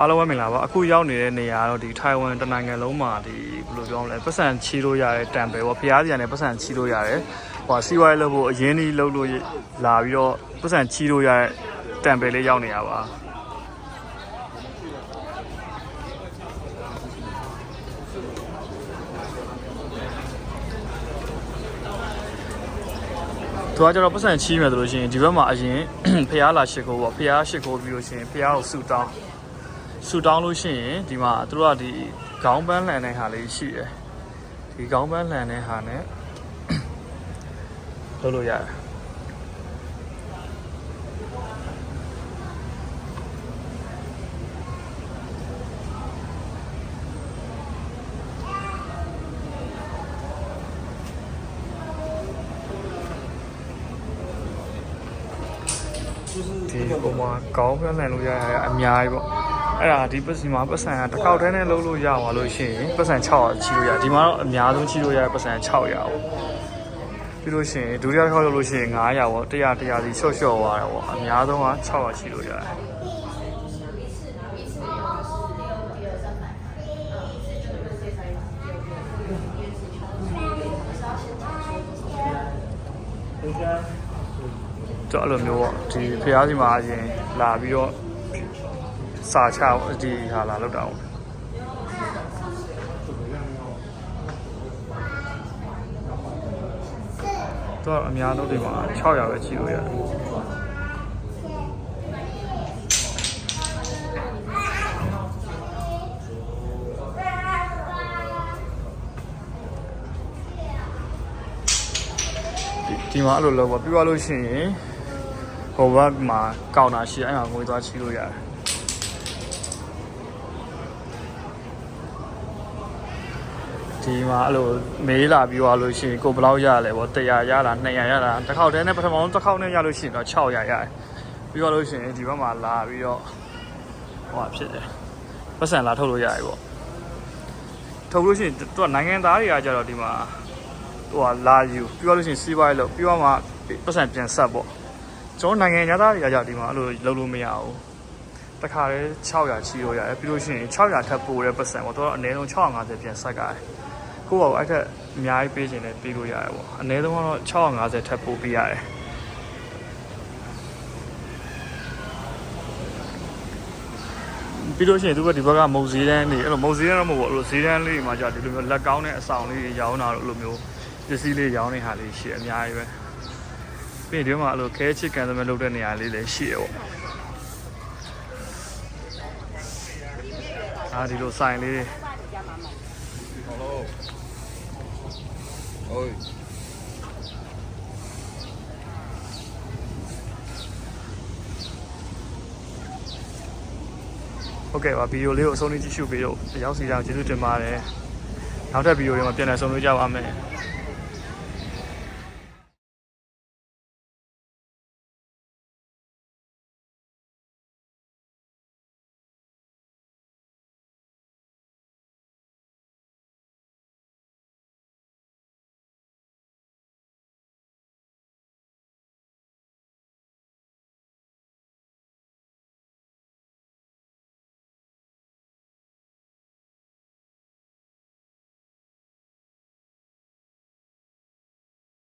အားလုံးပဲမင်္ဂလာပါအခုရောက်နေတဲ့နေရာတော့ဒီထိုင်ဝမ်တနိုင်ငံလုံးမှာဒီဘယ်လိုပြောမလဲပတ်စံချီလို့ရတဲ့တံပယ်ပေါ့ဖျားစီကနေပတ်စံချီလို့ရတယ်ဟိုစီဝိုင်းလို့ဖို့အရင်ကြီးလှုပ်လို့လာပြီးတော့ပတ်စံချီလို့ရတဲ့တံပယ်လေးရောက်နေရပါသူကကျတော့ပတ်စံချီမယ်ဆိုလို့ရှိရင်ဒီဘက်မှာအရင်ဖျားလာရှစ်ခိုးပေါ့ဖျားရှစ်ခိုးပြီးလို့ရှိရင်ဖျားကိုဆူတောင်းလို့ရှိရင်ဒီမှာသူတို့ကဒီခေါင်းပန်းလှန်တဲ့ဟာလေးရှိတယ်ဒီခေါင်းပန်းလှန်တဲ့ဟာနဲ့လုပ်လို့ရတယ်ဒီပုံမှာခေါင်းပန်းလှန်လို့ရတယ်အများကြီးပေါ့အဲ့ဒါဒီပတ်စီမှာပတ်စံကတစ်ခေါက်တည်းနဲ့လုံးလို့ရသွားလို့ရှိရင်ပတ်စံ600ချီလို့ရဒီမှာတော့အများဆုံးချီလို့ရပတ်စံ600ပေါ့ပြီးလို့ရှိရင်ဒုတိယတစ်ခေါက်လုပ်လို့ရှိရင်900ပေါ့100စီလျှော့သွားတယ်ပေါ့အများဆုံးက600ချီလို့ရတယ်တော့အဲ့လိုမျိုးပေါ့ဒီဖျားစီမှာအရင်လာပြီးတော့စာချဒီဟာလာလောက်တာအောင်တော့အများဆုံးဒီမှာ600ပဲချီလို့ရတယ်ဒီမှာအဲ့လိုလောက်ပါပြီးသွားလို့ရှိရင်ဟိုဘက်မှာကောင်တာရှိအဲ့မှာငွေသွားချီလို့ရတယ်ဒီမှာအဲ့လိုမေးလာပြီးသွားလို့ရှိရင်ကိုဘယ်လောက်ရလဲပေါ့100ရလား200ရလားတစ်ခေါက်တည်းနဲ့ပထမဆုံးတစ်ခေါက်နဲ့ရလို့ရှိရင်တော့600ရတယ်ပြီးသွားလို့ရှိရင်ဒီဘက်မှာလာပြီးတော့ဟိုဖြစ်တယ်ပတ်စံလာထုတ်လို့ရတယ်ပေါ့ထုတ်လို့ရှိရင်သူကနိုင်ငံသားတွေကကြတော့ဒီမှာဟိုလာယူပြီးသွားလို့ရှိရင်စီးပွားရေးလို့ပြီးသွားမှပတ်စံပြန်ဆက်ပေါ့ကျွန်တော်နိုင်ငံသားတွေကကြဒီမှာအဲ့လိုလုပ်လို့မရဘူးတခါတည်း600ချီလို့ရတယ်ပြီးလို့ရှိရင်600ထပ်ပို့တဲ့ပတ်စံပေါ့တော့အနည်းဆုံး650ပြန်ဆက်ကရတယ်ကိုယ့်ဘာအဲ့ထက်အများကြီးပေးချင်တယ်ပေးလို့ရတယ်ပေါ့အနည်းဆုံးကတော့650ထပ်ပို့ပေးရတယ်ပြီးလို့ရှိရင်သူကဒီဘက်ကမုတ်ဈေးတန်းနေအဲ့လိုမုတ်ဈေးတန်းတော့မဟုတ်ဘူးအဲ့လိုဈေးတန်းလေးတွေမှာကြာဒီလိုမျိုးလက်ကောင်းတဲ့အဆောင်လေးရောင်းတာတော့အဲ့လိုမျိုးပစ္စည်းလေးရောင်းနေဟာလေးရှိအများကြီးပဲပြီးဒီမှာအဲ့လိုခဲချစ်ကန်သမလုပ်တဲ့နေရာလေးလည်းရှိရပေါ့ဒီလိုဆိုင်လေးဟုတ်ကဲ့ပါဗီဒီယိုလေးကိုအဆုံးထိကြည့်ရှုပေးလို့ရောက်စီကြအောင်ကျေးဇူးတင်ပါတယ်နောက်ထပ်ဗီဒီယိုတွေမှာပြန်လည်ဆုံတွေ့ကြပါမယ်